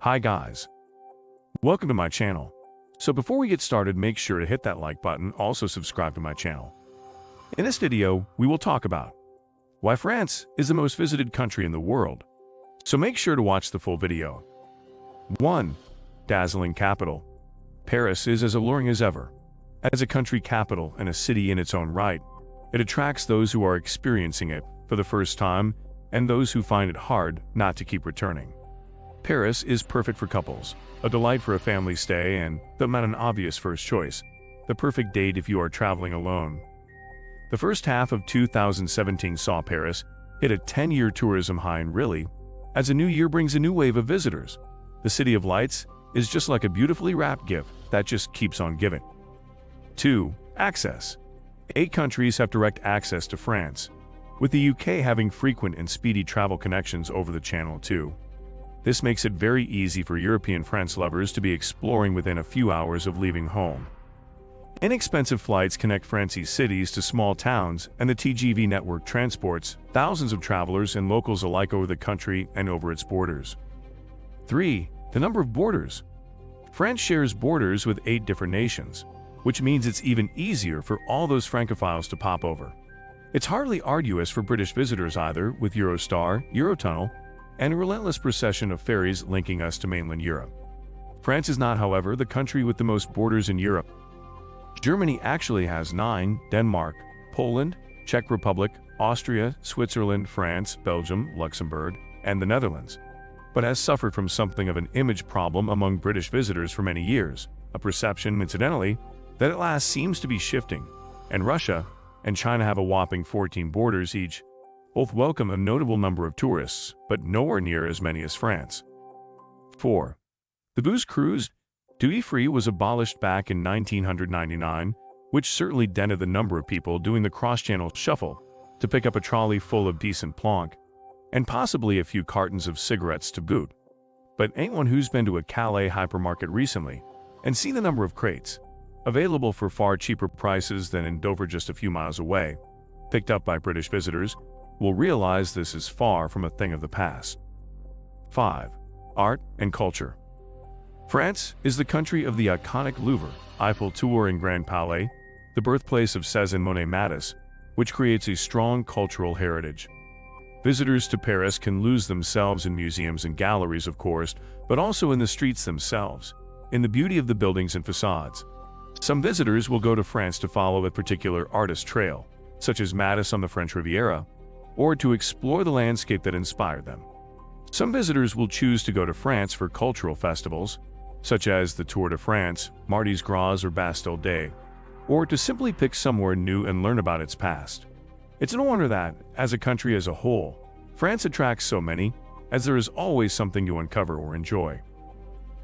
Hi guys, welcome to my channel. So before we get started, make sure to hit that like button, also subscribe to my channel. In this video, we will talk about why France is the most visited country in the world. So make sure to watch the full video. 1. Dazzling capital. Paris is as alluring as ever. As a country capital and a city in its own right, it attracts those who are experiencing it for the first time and those who find it hard not to keep returning. Paris is perfect for couples, a delight for a family stay, and, though not an obvious first choice, the perfect date if you are traveling alone. The first half of 2017 saw Paris hit a 10-year tourism high, and really, as a new year brings a new wave of visitors, the City of Lights is just like a beautifully wrapped gift that just keeps on giving. 2. Access. 8 countries have direct access to France, with the UK having frequent and speedy travel connections over the Channel too. This makes it very easy for European France lovers to be exploring within a few hours of leaving home. Inexpensive flights connect France's cities to small towns, and the TGV network transports thousands of travelers and locals alike over the country and over its borders. 3. The number of borders. France shares borders with 8 different nations, which means it's even easier for all those Francophiles to pop over. It's hardly arduous for British visitors either, with Eurostar, Eurotunnel, and a relentless procession of ferries linking us to mainland Europe. France is not, however, the country with the most borders in Europe. Germany actually has 9, Denmark, Poland, Czech Republic, Austria, Switzerland, France, Belgium, Luxembourg, and the Netherlands, but has suffered from something of an image problem among British visitors for many years, a perception, incidentally, that at last seems to be shifting, and Russia and China have a whopping 14 borders each. Both welcome a notable number of tourists, but nowhere near as many as France. 4. The booze cruise. Duty-free was abolished back in 1999, which certainly dented the number of people doing the cross-channel shuffle to pick up a trolley full of decent plonk, and possibly a few cartons of cigarettes to boot. But anyone who's been to a Calais hypermarket recently and seen the number of crates, available for far cheaper prices than in Dover just a few miles away, picked up by British visitors, will realize this is far from a thing of the past. 5. Art and culture. France is the country of the iconic Louvre, Eiffel Tower and Grand Palais, the birthplace of Cézanne Monet Matisse, which creates a strong cultural heritage. Visitors to Paris can lose themselves in museums and galleries, of course, but also in the streets themselves, in the beauty of the buildings and facades. Some visitors will go to France to follow a particular artist trail, such as Matisse on the French Riviera, or to explore the landscape that inspired them. Some visitors will choose to go to France for cultural festivals, such as the Tour de France, Mardi Gras, or Bastille Day, or to simply pick somewhere new and learn about its past. It's no wonder that, as a country as a whole, France attracts so many, as there is always something to uncover or enjoy.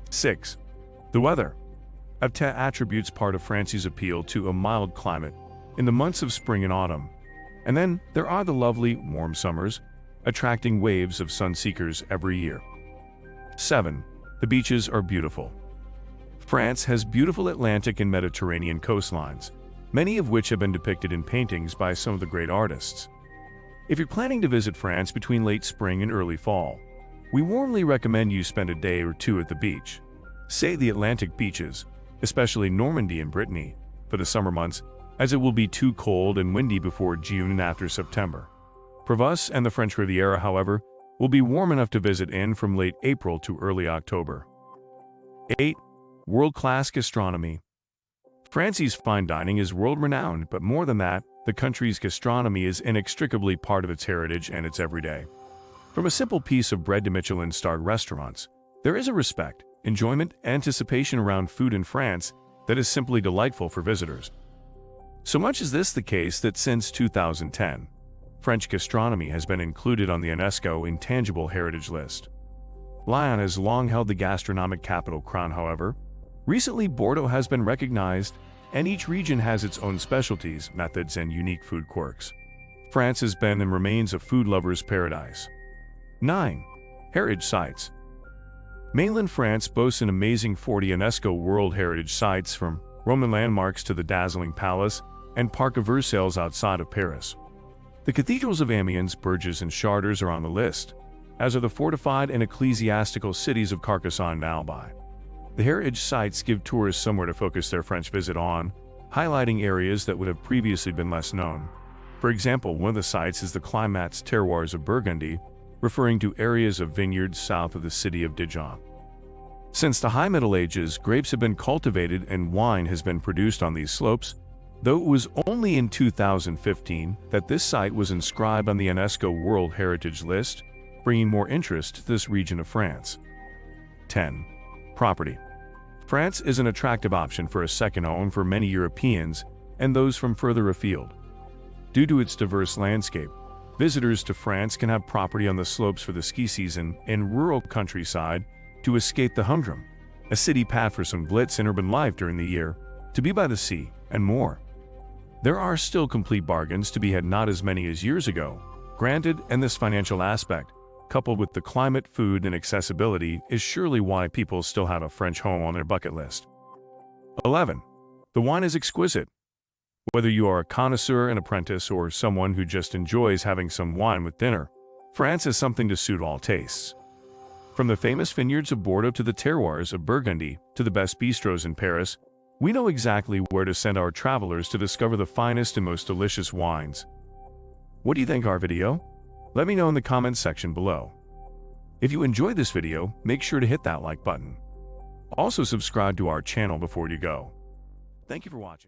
6. The weather. Attributes part of France's appeal to a mild climate in the months of spring and autumn. And then there are the lovely, warm summers, attracting waves of sun-seekers every year. 7. The beaches are beautiful. France has beautiful Atlantic and Mediterranean coastlines, many of which have been depicted in paintings by some of the great artists. If you're planning to visit France between late spring and early fall, we warmly recommend you spend a day or two at the beach. Say the Atlantic beaches, especially Normandy and Brittany, for the summer months, as it will be too cold and windy before June and after September. Provence and the French Riviera, however, will be warm enough to visit in from late April to early October. 8. World-class gastronomy. France's fine dining is world-renowned, but more than that, the country's gastronomy is inextricably part of its heritage and its everyday. From a simple piece of bread to Michelin-starred restaurants, there is a respect, enjoyment, anticipation around food in France that is simply delightful for visitors. So much is this the case that since 2010, French gastronomy has been included on the UNESCO Intangible Heritage List. Lyon has long held the gastronomic capital crown, however. Recently, Bordeaux has been recognized, and each region has its own specialties, methods, and unique food quirks. France has been and remains a food lover's paradise. 9. Heritage sites. Mainland France boasts an amazing 40 UNESCO World Heritage sites, from Roman landmarks to the Dazzling Palace and Parc of Versailles outside of Paris. The cathedrals of Amiens, Bourges, and Chartres are on the list, as are the fortified and ecclesiastical cities of Carcassonne and Albi. The heritage sites give tourists somewhere to focus their French visit on, highlighting areas that would have previously been less known. For example, one of the sites is the Climats terroirs of Burgundy, referring to areas of vineyards south of the city of Dijon. Since the High Middle Ages, grapes have been cultivated and wine has been produced on these slopes, though it was only in 2015 that this site was inscribed on the UNESCO World Heritage List, bringing more interest to this region of France. 10. Property. France is an attractive option for a second home for many Europeans and those from further afield. Due to its diverse landscape, visitors to France can have property on the slopes for the ski season and rural countryside to escape the humdrum, a city path for some glitz and urban life during the year, to be by the sea, and more. There are still complete bargains to be had, not as many as years ago, granted, and this financial aspect, coupled with the climate, food, and accessibility, is surely why people still have a French home on their bucket list. 11. The wine is exquisite. Whether you are a connoisseur, an apprentice, or someone who just enjoys having some wine with dinner, France has something to suit all tastes. From the famous vineyards of Bordeaux to the terroirs of Burgundy to the best bistros in Paris, we know exactly where to send our travelers to discover the finest and most delicious wines. What do you think of our video? Let me know in the comments section below. If you enjoyed this video, make sure to hit that like button. Also subscribe to our channel before you go. Thank you for watching.